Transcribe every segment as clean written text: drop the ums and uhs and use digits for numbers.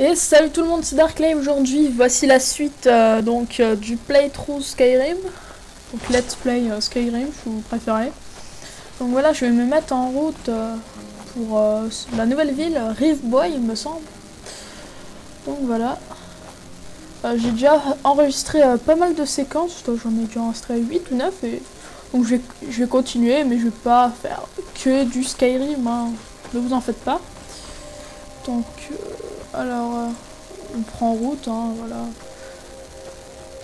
Et salut tout le monde, c'est Darklay. Aujourd'hui, voici la suite du playthrough Skyrim. Donc let's play Skyrim, si vous préférez. Donc voilà, je vais me mettre en route pour la nouvelle ville, Riveboy, il me semble. Donc voilà. J'ai déjà enregistré pas mal de séquences, j'en ai déjà enregistré 8 ou 9. Et donc je vais continuer, mais je vais pas faire que du Skyrim, hein. Ne vous en faites pas. Donc, on prend route, hein, voilà.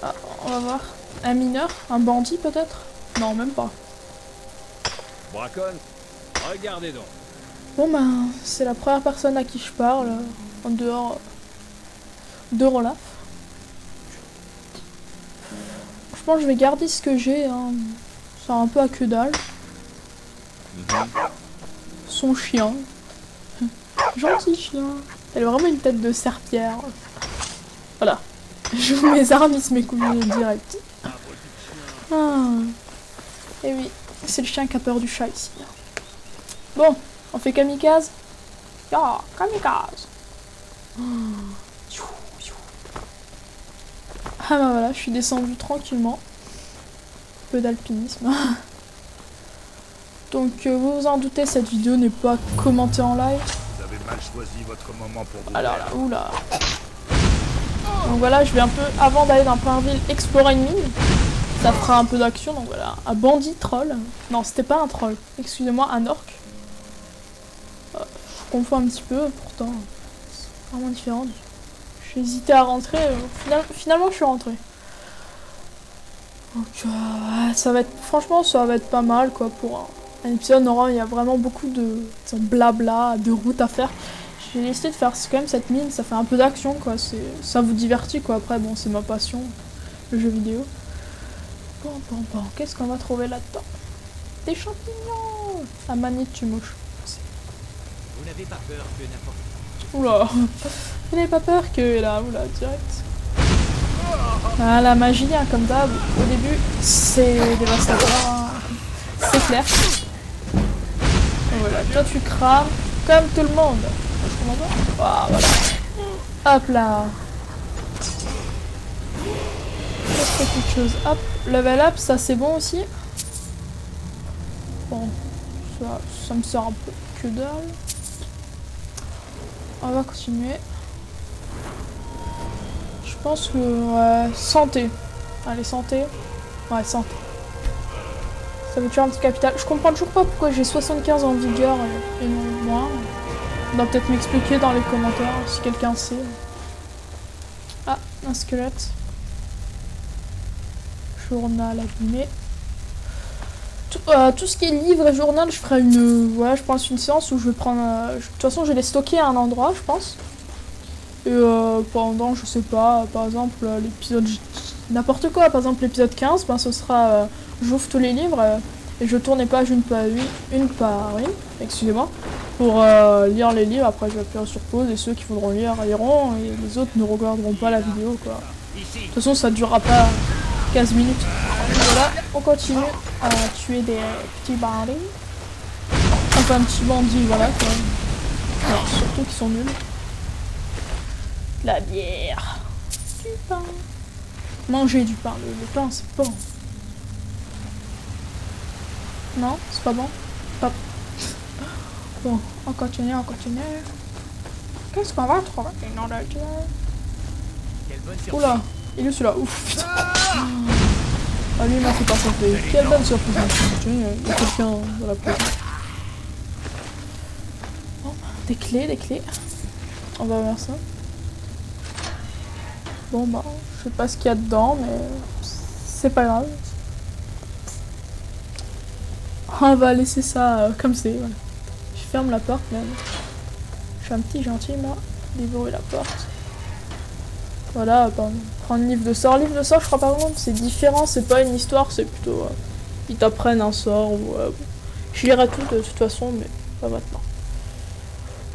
Ah, on va voir. Un mineur, un bandit peut-être? Non, même pas. Bracon, regardez donc. Bon ben, c'est la première personne à qui je parle, en dehors de Rolaf. Je pense que je vais garder ce que j'ai, hein. C'est un peu à que dalle. Son chien. Gentil chien. Elle a vraiment une tête de serpillère. Voilà. Je joue mes armes, il se met couillé direct. Ah. Et oui, c'est le chien qui a peur du chat ici. Bon, on fait kamikaze. Ya, kamikaze. Ah bah voilà, je suis descendu tranquillement. Peu d'alpinisme. Donc vous vous en doutez, cette vidéo n'est pas commentée en live. Vous avez mal choisi votre moment pour vous. Alors là, oula. Donc voilà, je vais un peu, avant d'aller dans Pinville, explorer une mine. Ça fera un peu d'action, donc voilà. Un bandit troll. Non, c'était pas un troll. Excusez-moi, un orc. Je confonds un petit peu, pourtant. C'est vraiment différent. J'ai hésité à rentrer. Finalement, je suis rentré. Donc ça va être, franchement, ça va être pas mal, quoi, pour un épisode. Normalement, il y a vraiment beaucoup de blabla, de routes à faire. J'ai décidé de faire quand même cette mine, ça fait un peu d'action, quoi. Ça vous divertit, quoi. Après, bon, c'est ma passion, le jeu vidéo. Bon, qu'est-ce qu'on va trouver là-dedans? Des champignons! À manette, tu moches. Vous n'avez pas peur que n'importe... Oula! Vous n'avez pas peur que là, oula, direct. Ah, la magie, hein, comme d'hab, au début, c'est dévastateur, hein. C'est clair. Et voilà, toi tu crames comme tout le monde. Ah, voilà. Hop là. Petite chose. Hop, level up, ça c'est bon aussi. Bon, ça me sert un peu que dalle. On va continuer. Je pense que santé. Allez, santé. Ouais, santé. Ça veut tuer un petit capital. Je comprends toujours pas pourquoi j'ai 75 en vigueur et non moins. On doit peut-être m'expliquer dans les commentaires si quelqu'un sait. Ah, un squelette. Journal abîmé. Tout ce qui est livre et journal, je ferai je pense une séance où je vais prendre... de toute façon, je vais les stocker à un endroit, je pense. Et pendant, je sais pas, par exemple, l'épisode... N'importe quoi, par exemple, l'épisode 15, ben, ce sera... j'ouvre tous les livres et je tourne les pages une par une, excusez-moi, pour lire les livres. Après, je vais appuyer sur pause et ceux qui voudront lire, liront, et les autres ne regarderont pas la vidéo, quoi. De toute façon, ça ne durera pas 15 minutes. Voilà, on continue à tuer des petits bandits. Enfin, petits bandits, voilà, quoi. Alors, surtout qu'ils sont nuls. La bière. Du pain. Manger du pain. Le pain, c'est bon. Non, c'est pas bon. Hop. Bon, on continue. Qu'est-ce qu'on va trouver? Oula, il est celui-là. Ouf, putain. Ah, lui, il m'a fait patienter. Quelle bonne surprise. Il y a quelqu'un dans la place. Bon, des clés. On va voir ça. Bon, bah, je sais pas ce qu'il y a dedans, mais c'est pas grave. On va laisser ça comme c'est. Voilà. Je ferme la porte même. Je suis un petit gentil, moi. Déverrouiller la porte. Voilà, prendre livre de sort. Livre de sort, je crois par contre, c'est différent. C'est pas une histoire, c'est plutôt... ils t'apprennent un sort ou... je lirai tout de toute façon, mais pas maintenant.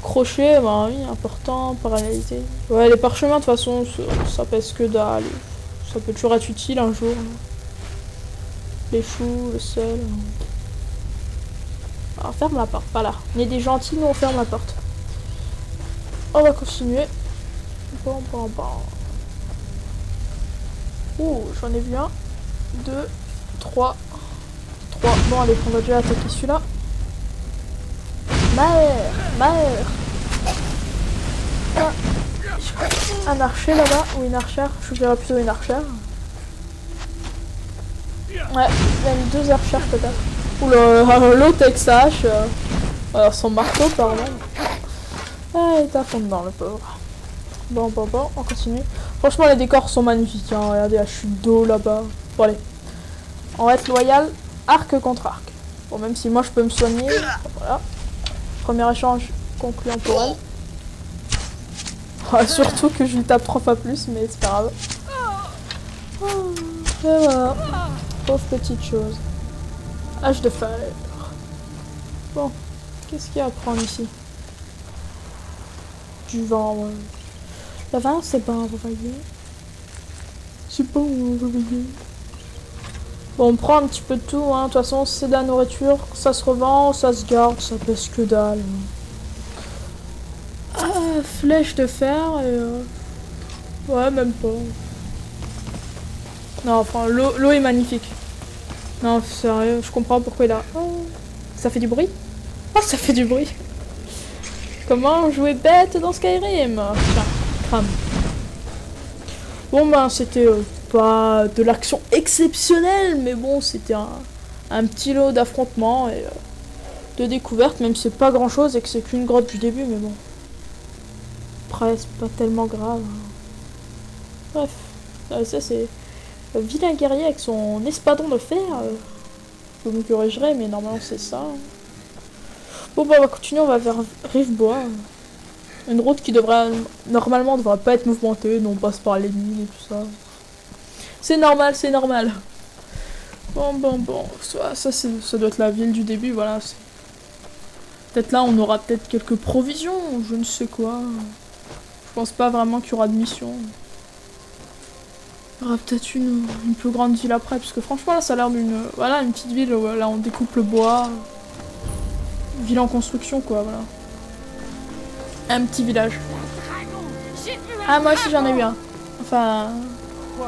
Crochet, bah oui, important. Parallélité. Ouais, les parchemins, de toute façon, ça pèse que dalle. Ça peut toujours être utile un jour. Les choux, le sel... Alors ferme la porte, voilà. On est des gentils, nous on ferme la porte. On va continuer. Bon. Oh, j'en ai vu un, 2, 3. Bon, allez, on va déjà attaquer celui-là. Mère. Ah, un archer là-bas, ou une archère. Je dirais plutôt une archère. Ouais, même 2 archères peut-être. Oula, l'autre avec sa hache. Alors son marteau, pardon. Ah, il est à fond dedans, le pauvre. Bon, on continue. Franchement, les décors sont magnifiques. Hein. Regardez la chute d'eau là-bas. Bon, allez. On va être loyal, arc contre arc. Bon, même si moi je peux me soigner. Voilà. Premier échange concluant pour elle. Surtout que je lui tape 3 fois plus, mais c'est pas grave. Et voilà. Pauvre petite chose. Hache de fer. Bon, qu'est-ce qu'il y a à prendre ici? Du vent, ouais. La vin, c'est pas un réveillé. C'est pas un réveillé. Bon, on prend un petit peu de tout, hein. De toute façon, c'est de la nourriture. Ça se revend, ça se garde, ça pèse que dalle. Ah, flèche de fer et... Ouais, même pas. Non, enfin, l'eau est magnifique. Non, sérieux, je comprends pourquoi il a... Oh, ça fait du bruit? Oh, ça fait du bruit. Comment jouer bête dans Skyrim? Tiens, crame. Bon, ben, c'était pas de l'action exceptionnelle, mais bon, c'était un petit lot d'affrontements et de découvertes, même si c'est pas grand-chose et que c'est qu'une grotte du début, mais bon. Après, c'est pas tellement grave. Bref, ça c'est... Vilain guerrier avec son espadon de fer. Vous me corrigerez, mais normalement c'est ça. Bon, bah on va continuer, on va vers Rivebois. Une route qui devrait pas être mouvementée, non, on passe par les mines et tout ça. C'est normal, c'est normal. Bon. Ça doit être la ville du début, voilà. Peut-être là, on aura peut-être quelques provisions, je ne sais quoi. Je pense pas vraiment qu'il y aura de mission. Il y aura peut-être une plus grande ville après, parce que franchement là ça a l'air d'une... Voilà, une petite ville où là on découpe le bois. Ville en construction quoi, voilà. Un petit village. Ah, moi aussi j'en ai eu un. Enfin...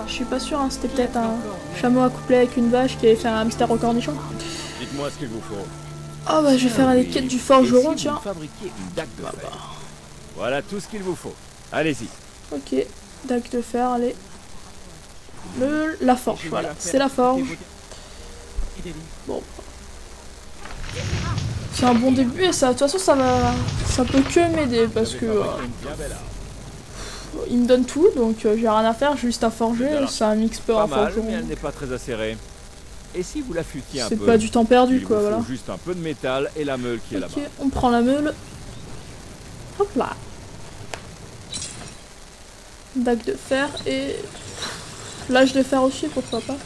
Je suis pas sûre, hein. C'était peut-être un chameau accouplé avec une vache qui avait fait un hamster au cornichon. Dites-moi ce qu'il vous faut. Oh bah je vais faire les quêtes du forgeron, tiens. Voilà tout ce qu'il vous faut. Allez-y. Ok, dague de fer, allez. La forge, voilà, c'est la forge. Bon. C'est un bon début et ça, de toute façon ça peut que m'aider parce que il me donne tout, donc j'ai rien à faire, juste à forger, c'est un mix peu à forgeron. Mais elle n'est pas très acérée. Et si vous la futiez un peu? C'est pas du temps perdu quoi, voilà. Il faut juste un peu de métal et la meule qui est là-bas. Ok, on prend la meule. Hop là. Dague de fer et... L'âge de fer aussi, pourquoi pas.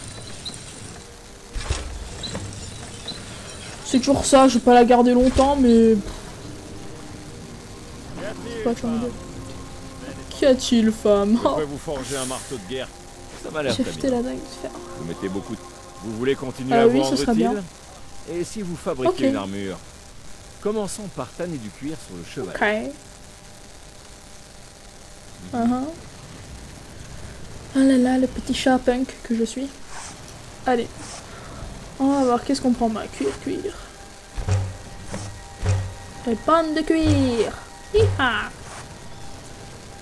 C'est toujours ça, je vais pas la garder longtemps, mais... Pas Qu'y a-t-il, femme? Je pourrais vous forger un marteau de guerre. Ça m'a l'air J'ai très jeté bien. la dague de fer. Vous mettez beaucoup de... Vous voulez continuer à vous oui, rendre ce serait utile? bien. Et si vous fabriquez Ok. une armure? Commençons par tanner du cuir sur le cheval. Ok. Ah là là, le petit chat punk que je suis. Allez. On va voir qu'est-ce qu'on prend. Bah, cuir. Les bandes de cuir. Hi-ha.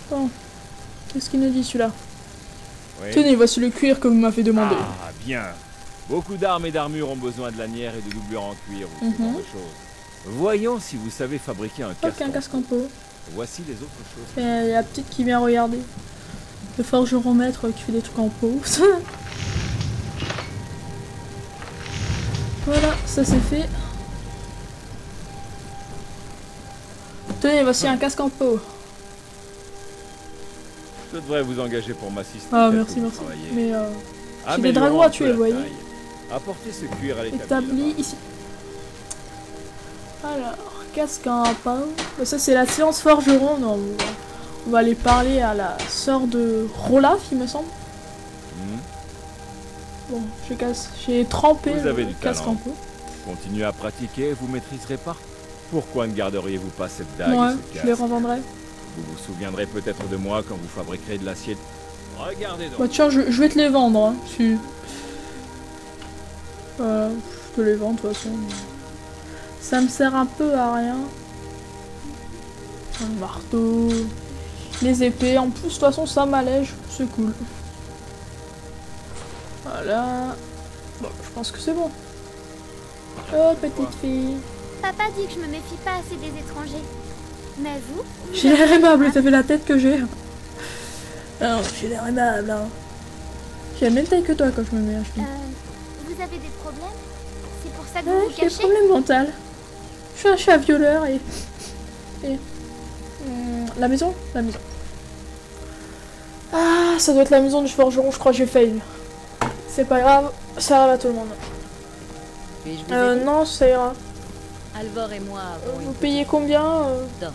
Bon. Qu'est-ce qu'il nous dit celui-là? Oui. Tenez, voici le cuir que vous m'avez demandé. Ah, bien. Beaucoup d'armes et d'armures ont besoin de lanières et de doublures en cuir ou ce genre de choses. Voyons si vous savez fabriquer un casque. Ok, un casque en peau. Voici les autres choses. Il y a la petite qui vient regarder. Le forgeron maître qui fait des trucs en peau. Voilà, ça c'est fait. Tenez, voici un casque en peau. Je devrais vous engager pour m'assister. Ah, faites merci, que vous merci. travaillez. Mais j'ai des Améliorons dragons à un peu tuer, la vous voyez. taille. Apportez ce cuir à l'établi. Établi là-bas. ici. Alors, casque en peau. Ça c'est la séance forgeron. Non, on va aller parler à la sœur de Rolaf, il me semble. Bon, j'ai trempé Vous avez le du casque talent. en peau. Continuez à pratiquer, vous maîtriserez pas. Pourquoi ne garderiez-vous pas cette dague et Ouais, ce je les casque? revendrai. Vous vous souviendrez peut-être de moi quand vous fabriquerez de l'acier. Regardez donc. Bah tiens, je vais te les vendre, hein, si... je te les vends de toute façon. Ça me sert un peu à rien. Le marteau... Les épées, en plus de toute façon ça m'allège, c'est cool. Voilà. Bon, je pense que c'est bon. Oh, petite fille. Papa dit que je me méfie pas assez des étrangers. Mais vous J'ai l'air aimable, t'as vu la tête que j'ai. Non, j'ai l'air aimable, hein. J'ai la même taille que toi quand je me mets à cheville. Vous avez des problèmes? C'est pour ça que vous vous J'ai des cachez? problèmes mentaux. Je suis un chat violeur et... la maison? La maison. Ah, ça doit être la maison du forgeron, je crois que j'ai fail. C'est pas grave, ça arrive à tout le monde. Puis-je vous aider? Non, ça ira. Alvor et moi avons Vous une payez combien D'un.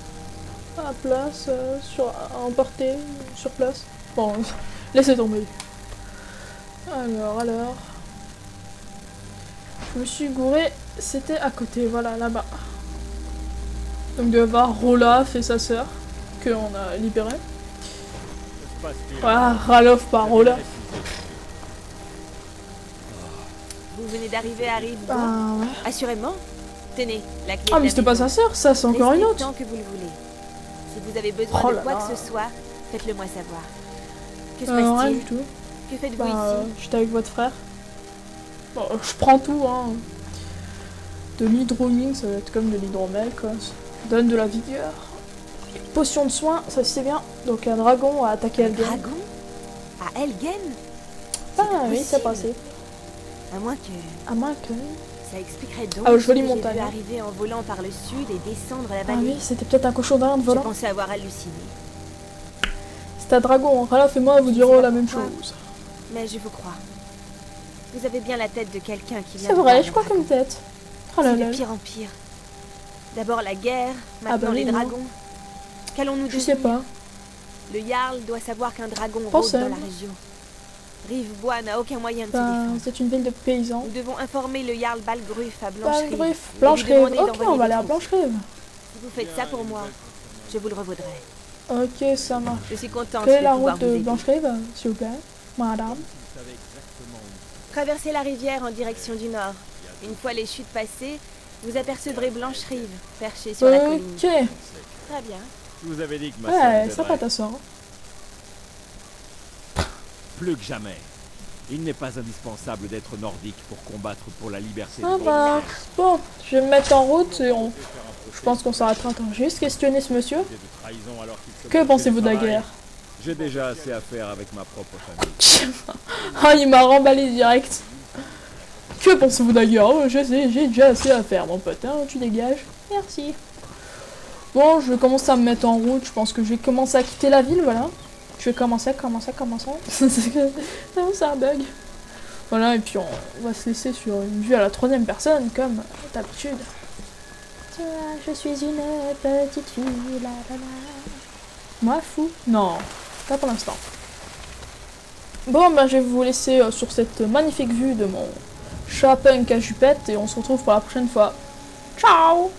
à place, à emporter, sur place? Bon, laissez tomber. Alors... Je me suis gouré, c'était à côté, voilà, là-bas. Donc il doit y avoir Rolaf et sa sœur, qu'on a libéré. Ah, Ralof par Rolaf. Vous venez d'arriver à Rive. Ah ouais. Assurément. Tenez, la clé. Ah mais c'était pas sa sœur, ça c'est encore une autre. Tant que vous le voulez. Si vous avez besoin Oh de là quoi là. que ce soit, faites-le moi savoir. Que se Rien passe-t-il? du tout. Que faites-vous Bah, ici? j'étais avec votre frère. Bon, je prends tout, hein. De l'hydromine, ça va être comme de l'hydromel, quoi. Ça donne de la vigueur. Potion de soin, ça c'est bien. Donc un dragon a attaqué Elgen. Dragon? À Elgen? Ah C'est oui, c'est possible. passé. À moins que... À moins que... Ça expliquerait donc Ah, jolie que j'ai montagne, pu hein. arriver en volant par le sud et descendre la Ah vallée. oui, c'était peut-être un cochon d'Inde Je volant. pensais avoir halluciné. C'est un dragon, Ralph et moi vous dirons la même Pourquoi? chose. Mais je vous crois. Vous avez bien la tête de quelqu'un qui vient C'est de vrai, voir je un crois dragon. comme tête. Oh là C'est là. de pire en pire. D'abord la guerre, maintenant bah oui, les non. dragons. Qu'allons-nous Je sais devenir? pas. Le Jarl doit savoir qu'un dragon rôde Pensez. dans la région. Rive-Bois n'a aucun moyen de se Ben, défendre. c'est une ville de paysans. Nous devons informer le Jarl Balgruf à Blancherive. Balgruf, et lui Blancherive. demander Ok, d'envoyer on va des aller à troupes. Blancherive. Si vous faites ça pour moi, je vous le revaudrai. Ok, ça marche. Je suis contente Quelle est de la pouvoir route vous de aider. Blancherive, s'il vous plaît, madame? Traversez la rivière en direction du nord. Une fois les chutes passées, vous apercevrez Blancherive, perchée sur la colline. Ok. Très bien. Je vous avais dit que ma sœur Ouais, nous sympa aiderait. ta soeur. Plus que jamais. Il n'est pas indispensable d'être nordique pour combattre pour la liberté. Ça de va. Bon, je vais me mettre en route et on... Je pense qu'on s'arrêtera. Attends, j'ai juste questionné ce monsieur. de trahison alors qu'il se Que moquait pensez-vous du de la travail. guerre? J'ai déjà assez à faire avec ma propre famille. Ah, il m'a remballé direct. Que pensez-vous de la guerre? Oh, je sais, j'ai déjà assez à faire, mon pote. Hein, tu dégages. Merci. Bon, je vais commencer à me mettre en route. Je pense que je vais commencer à quitter la ville, voilà. Je vais commencer. C'est un bug. Voilà, et puis on va se laisser sur une vue à la troisième personne, comme d'habitude. Tu vois, je suis une petite fille, la la la. Moi, fou? Non, pas pour l'instant. Bon, ben je vais vous laisser sur cette magnifique vue de mon chat punk à jupette, et on se retrouve pour la prochaine fois. Ciao!